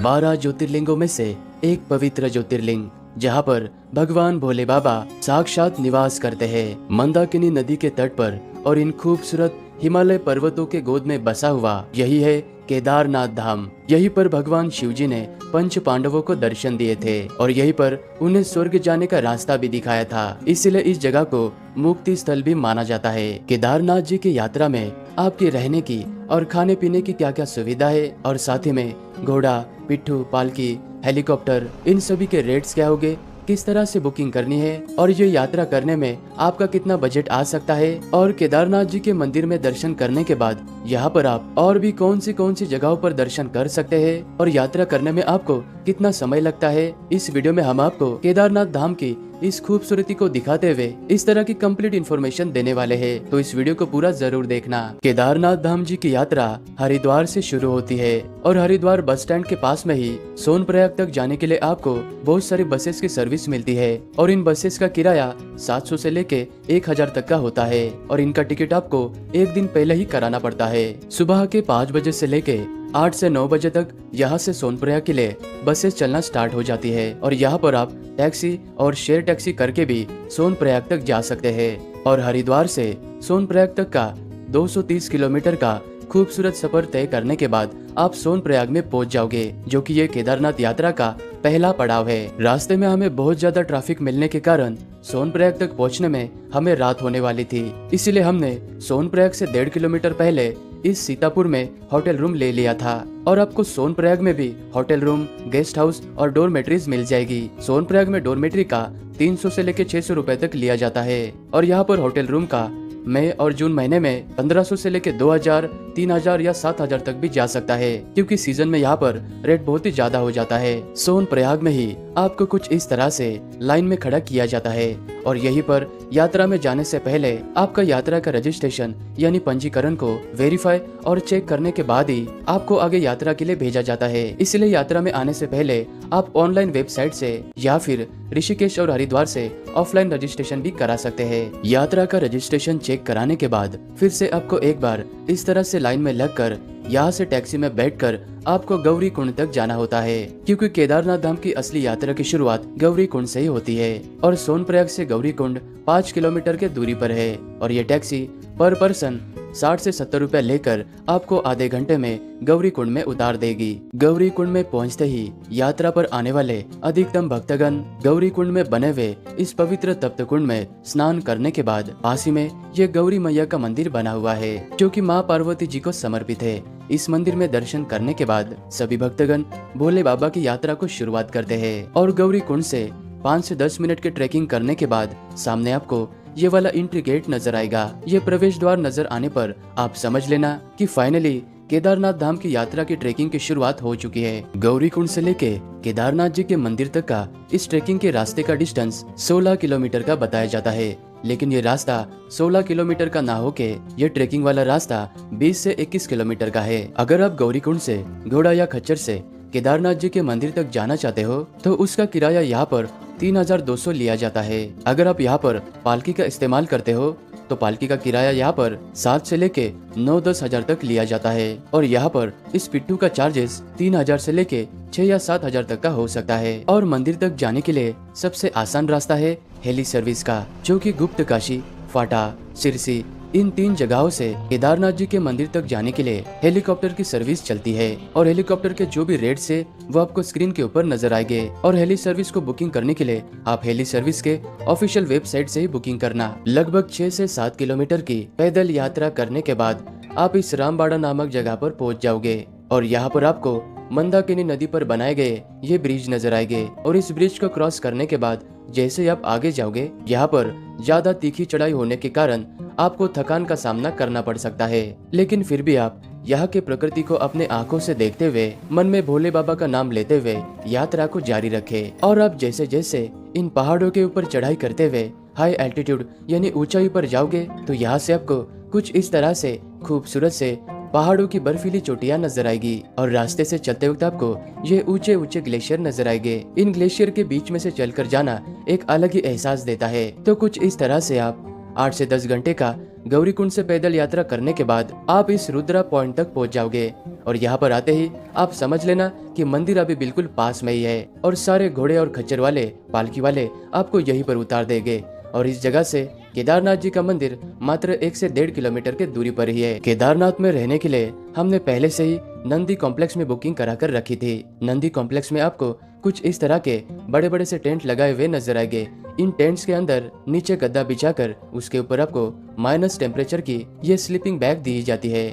12 ज्योतिर्लिंगों में से एक पवित्र ज्योतिर्लिंग, जहाँ पर भगवान भोले बाबा साक्षात निवास करते हैं। मंदाकिनी नदी के तट पर और इन खूबसूरत हिमालय पर्वतों के गोद में बसा हुआ यही है केदारनाथ धाम। यहीं पर भगवान शिव जी ने पंच पांडवों को दर्शन दिए थे और यहीं पर उन्हें स्वर्ग जाने का रास्ता भी दिखाया था। इसलिए इस जगह को मुक्ति स्थल भी माना जाता है। केदारनाथ जी की यात्रा में आपके रहने की और खाने पीने की क्या क्या सुविधा है और साथ ही में घोड़ा, पिट्ठू, पालकी, हेलीकॉप्टर, इन सभी के रेट्स क्या होंगे, किस तरह से बुकिंग करनी है और ये यात्रा करने में आपका कितना बजट आ सकता है और केदारनाथ जी के मंदिर में दर्शन करने के बाद यहाँ पर आप और भी कौन सी जगहों पर दर्शन कर सकते हैं और यात्रा करने में आपको कितना समय लगता है, इस वीडियो में हम आपको केदारनाथ धाम की इस खूबसूरती को दिखाते हुए इस तरह की कंप्लीट इन्फॉर्मेशन देने वाले हैं। तो इस वीडियो को पूरा जरूर देखना। केदारनाथ धाम जी की यात्रा हरिद्वार से शुरू होती है और हरिद्वार बस स्टैंड के पास में ही सोनप्रयाग तक जाने के लिए आपको बहुत सारी बसेस की सर्विस मिलती है और इन बसेस का किराया 700 से लेके 1000 तक का होता है और इनका टिकट आपको एक दिन पहले ही कराना पड़ता है। सुबह के 5 बजे से लेके 8 से 9 बजे तक यहाँ से सोनप्रयाग के लिए बसेस चलना स्टार्ट हो जाती है और यहाँ पर आप टैक्सी और शेयर टैक्सी करके भी सोनप्रयाग तक जा सकते हैं और हरिद्वार से सोनप्रयाग तक का 230 किलोमीटर का खूबसूरत सफर तय करने के बाद आप सोनप्रयाग में पहुंच जाओगे, जो कि ये केदारनाथ यात्रा का पहला पड़ाव है। रास्ते में हमें बहुत ज्यादा ट्रैफिक मिलने के कारण सोनप्रयाग तक पहुंचने में हमें रात होने वाली थी, इसलिए हमने सोनप्रयाग से 1.5 किलोमीटर पहले इस सीतापुर में होटल रूम ले लिया था और आपको सोनप्रयाग में भी होटल रूम, गेस्ट हाउस और डोरमेट्रीज मिल जाएगी। सोनप्रयाग में डोरमेट्री का 300 से लेकर 600 रुपए तक लिया जाता है और यहाँ पर होटल रूम का मई और जून महीने में 1500 से लेकर 2000, 3000 या 7000 तक भी जा सकता है, क्योंकि सीजन में यहाँ पर रेट बहुत ही ज्यादा हो जाता है। सोनप्रयाग में ही आपको कुछ इस तरह से लाइन में खड़ा किया जाता है और यहीं पर यात्रा में जाने से पहले आपका यात्रा का रजिस्ट्रेशन यानी पंजीकरण को वेरीफाई और चेक करने के बाद ही आपको आगे यात्रा के लिए भेजा जाता है। इसलिए यात्रा में आने से पहले आप ऑनलाइन वेबसाइट से या फिर ऋषिकेश और हरिद्वार से ऑफलाइन रजिस्ट्रेशन भी करा सकते हैं। यात्रा का रजिस्ट्रेशन चेक कराने के बाद फिर से आपको एक बार इस तरह से लाइन में लगकर यहाँ से टैक्सी में बैठकर आपको गौरी कुंड तक जाना होता है, क्योंकि केदारनाथ धाम की असली यात्रा की शुरुआत गौरी कुंड से ही होती है और सोनप्रयाग से गौरी कुंड 5 किलोमीटर के दूरी पर है और ये टैक्सी पर पर्सन 60 से 70 रुपए लेकर आपको आधे घंटे में गौरी कुंड में उतार देगी। गौरी कुंड में पहुंचते ही यात्रा पर आने वाले अधिकतम भक्तगण गौरी कुंड में बने हुए इस पवित्र तप्त कुंड में स्नान करने के बाद पास ही में ये गौरी मैया का मंदिर बना हुआ है, जो कि माँ पार्वती जी को समर्पित है। इस मंदिर में दर्शन करने के बाद सभी भक्तगण भोले बाबा की यात्रा को शुरुआत करते हैं और गौरी कुंड से 5 से 10 मिनट के ट्रैकिंग करने के बाद सामने आपको ये वाला एंट्री गेट नजर आएगा। ये प्रवेश द्वार नजर आने पर आप समझ लेना कि फाइनली केदारनाथ धाम की यात्रा की ट्रेकिंग की शुरुआत हो चुकी है। गौरी कुंड से लेके केदारनाथ जी के मंदिर तक का इस ट्रेकिंग के रास्ते का डिस्टेंस 16 किलोमीटर का बताया जाता है, लेकिन ये रास्ता 16 किलोमीटर का ना होके ये ट्रेकिंग वाला रास्ता 20 से 21 किलोमीटर का है। अगर आप गौरी कुंड से घोड़ा या खच्चर से केदारनाथ जी के मंदिर तक जाना चाहते हो तो उसका किराया यहाँ पर 3200 लिया जाता है। अगर आप यहाँ पर पालकी का इस्तेमाल करते हो तो पालकी का किराया यहाँ पर 7 से लेके 9-10 हजार तक लिया जाता है और यहाँ पर इस पिट्ठू का चार्जेस 3000 से लेके 6 या 7 हजार तक का हो सकता है। और मंदिर तक जाने के लिए सबसे आसान रास्ता है हेली सर्विस का, जो कि गुप्त काशी, फाटा, सिरसी इन 3 जगहों से केदारनाथ जी के मंदिर तक जाने के लिए हेलीकॉप्टर की सर्विस चलती है और हेलीकॉप्टर के जो भी रेट्स है वो आपको स्क्रीन के ऊपर नजर आएंगे और हेली सर्विस को बुकिंग करने के लिए आप हेली सर्विस के ऑफिशियल वेबसाइट से ही बुकिंग करना। लगभग 6 से 7 किलोमीटर की पैदल यात्रा करने के बाद आप इस रामबाड़ा नामक जगह पर पहुंच जाओगे और यहाँ पर आपको मंदाकिनी नदी पर बनाए गए ये ब्रिज नजर आएंगे और इस ब्रिज को क्रॉस करने के बाद जैसे आप आगे जाओगे यहाँ पर ज्यादा तीखी चढ़ाई होने के कारण आपको थकान का सामना करना पड़ सकता है, लेकिन फिर भी आप यहाँ के प्रकृति को अपने आंखों से देखते हुए मन में भोले बाबा का नाम लेते हुए यात्रा को जारी रखें। और आप जैसे जैसे इन पहाड़ों के ऊपर चढ़ाई करते हुए हाई एल्टीट्यूड यानी ऊंचाई पर जाओगे तो यहाँ से आपको कुछ इस तरह से खूबसूरत से पहाड़ों की बर्फीली चोटियां नजर आएगी और रास्ते से चलते वक्त आपको ये ऊंचे ऊंचे ग्लेशियर नजर आएंगे। इन ग्लेशियर के बीच में से चलकर जाना एक अलग ही एहसास देता है। तो कुछ इस तरह से आप 8 से 10 घंटे का गौरी कुंड से पैदल यात्रा करने के बाद आप इस रुद्रा पॉइंट तक पहुंच जाओगे और यहाँ पर आते ही आप समझ लेना कि मंदिर अभी बिल्कुल पास में ही है और सारे घोड़े और खच्चर वाले, पालकी वाले आपको यहीं पर उतार देंगे। और इस जगह से केदारनाथ जी का मंदिर मात्र 1 से 1.5 किलोमीटर के दूरी पर ही है। केदारनाथ में रहने के लिए हमने पहले से ही नंदी कॉम्प्लेक्स में बुकिंग करा कर रखी थी। नंदी कॉम्प्लेक्स में आपको कुछ इस तरह के बड़े बड़े से टेंट लगाए हुए नजर आएंगे। इन टेंट्स के अंदर नीचे गद्दा बिछाकर उसके ऊपर आपको माइनस टेम्परेचर की ये स्लीपिंग बैग दी जाती है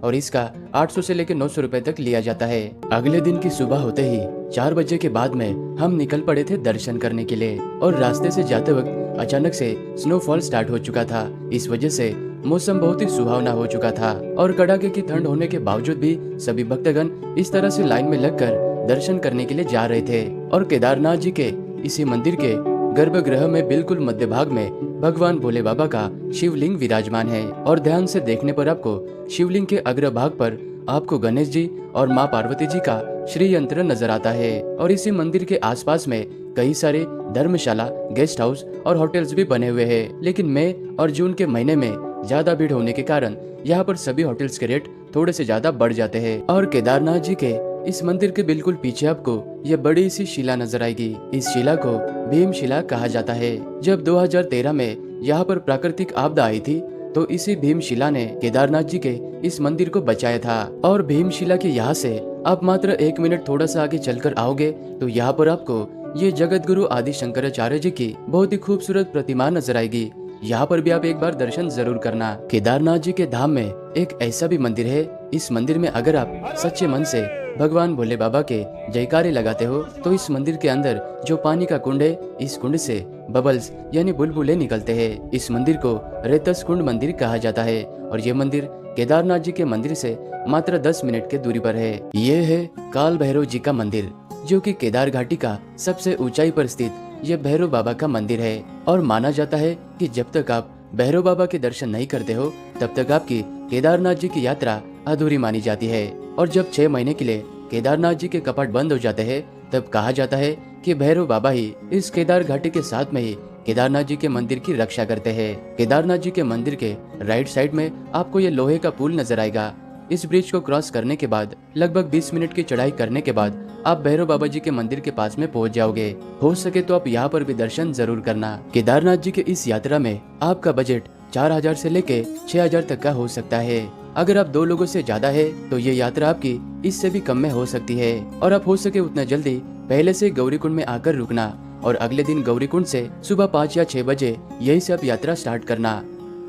और इसका 800 से लेकर 900 रुपए तक लिया जाता है। अगले दिन की सुबह होते ही 4 बजे के बाद में हम निकल पड़े थे दर्शन करने के लिए और रास्ते से जाते वक्त अचानक से स्नोफॉल स्टार्ट हो चुका था। इस वजह से मौसम बहुत ही सुहावना हो चुका था और कड़ाके की ठंड होने के बावजूद भी सभी भक्तगण इस तरह से लाइन में लगकर दर्शन करने के लिए जा रहे थे। और केदारनाथ जी के इसी मंदिर के गर्भगृह में बिल्कुल मध्य भाग में भगवान भोले बाबा का शिवलिंग विराजमान है और ध्यान से देखने पर आपको शिवलिंग के अग्र भाग पर आपको गणेश जी और माँ पार्वती जी का श्री यंत्र नजर आता है। और इसी मंदिर के आसपास में कई सारे धर्मशाला, गेस्ट हाउस और होटल्स भी बने हुए हैं। लेकिन मई और जून के महीने में ज्यादा भीड़ होने के कारण यहाँ पर सभी होटल्स के रेट थोड़े से ज्यादा बढ़ जाते हैं। और केदारनाथ जी के इस मंदिर के बिल्कुल पीछे आपको यह बड़ी सी शिला नजर आएगी। इस शिला को भीम शिला कहा जाता है। जब 2013 में यहाँ पर प्राकृतिक आपदा आई थी तो इसी भीम शिला ने केदारनाथ जी के इस मंदिर को बचाया था। और भीम शिला के यहाँ से आप मात्र 1 मिनट थोड़ा सा आगे चलकर आओगे तो यहाँ पर आपको ये जगत गुरु आदि शंकराचार्य जी की बहुत ही खूबसूरत प्रतिमा नजर आएगी। यहाँ पर भी आप एक बार दर्शन जरूर करना। केदारनाथ जी के धाम में एक ऐसा भी मंदिर है। इस मंदिर में अगर आप सच्चे मन से भगवान भोले बाबा के जयकारे लगाते हो तो इस मंदिर के अंदर जो पानी का कुंड है, इस कुंड से बबल्स यानी बुलबुले निकलते हैं। इस मंदिर को रेतस कुंड मंदिर कहा जाता है और ये मंदिर केदारनाथ जी के मंदिर से मात्र 10 मिनट के दूरी पर है। ये है काल भैरव जी का मंदिर, जो कि केदार घाटी का सबसे ऊंचाई पर स्थित ये भैरव बाबा का मंदिर है। और माना जाता है कि जब तक आप भैरव बाबा के दर्शन नहीं करते हो तब तक आपकी केदारनाथ जी की यात्रा अधूरी मानी जाती है। और जब 6 महीने के लिए केदारनाथ जी के कपाट बंद हो जाते हैं तब कहा जाता है कि भैरव बाबा ही इस केदार घाटी के साथ में ही केदारनाथ जी के मंदिर की रक्षा करते हैं। केदारनाथ जी के मंदिर के राइट साइड में आपको ये लोहे का पुल नजर आएगा। इस ब्रिज को क्रॉस करने के बाद लगभग 20 मिनट की चढ़ाई करने के बाद आप भैरव बाबा जी के मंदिर के पास में पहुंच जाओगे। हो सके तो आप यहाँ पर भी दर्शन जरूर करना। केदारनाथ जी के इस यात्रा में आपका बजट 4000 से लेके 6000 तक का हो सकता है। अगर आप 2 लोगों से ज्यादा है तो ये यात्रा आपकी इससे भी कम में हो सकती है। और आप हो सके उतना जल्दी पहले से गौरीकुंड में आकर रुकना और अगले दिन गौरीकुंड से सुबह 5 या 6 बजे यही से आप यात्रा स्टार्ट करना।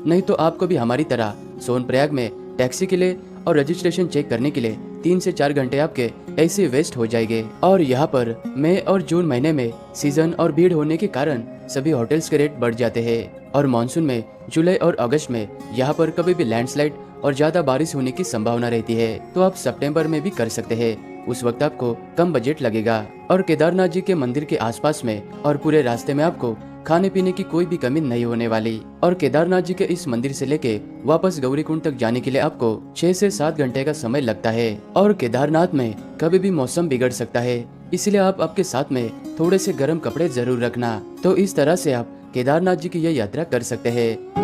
नहीं तो आपको भी हमारी तरह सोनप्रयाग में टैक्सी के लिए और रजिस्ट्रेशन चेक करने के लिए 3 से 4 घंटे आपके ऐसे वेस्ट हो जाएंगे। और यहाँ पर मई और जून महीने में सीजन और भीड़ होने के कारण सभी होटल्स के रेट बढ़ जाते हैं। और मानसून में जुलाई और अगस्त में यहाँ पर कभी भी लैंडस्लाइड और ज्यादा बारिश होने की संभावना रहती है, तो आप सितंबर में भी कर सकते हैं। उस वक्त आपको कम बजट लगेगा। और केदारनाथ जी के मंदिर के आसपास में और पूरे रास्ते में आपको खाने पीने की कोई भी कमी नहीं होने वाली। और केदारनाथ जी के इस मंदिर से लेके वापस गौरीकुंड तक जाने के लिए आपको 6 से 7 घंटे का समय लगता है। और केदारनाथ में कभी भी मौसम बिगड़ सकता है, इसलिए आप आपके साथ में थोड़े से गर्म कपड़े जरूर रखना। तो इस तरह से आप केदारनाथ जी की यह यात्रा कर सकते हैं।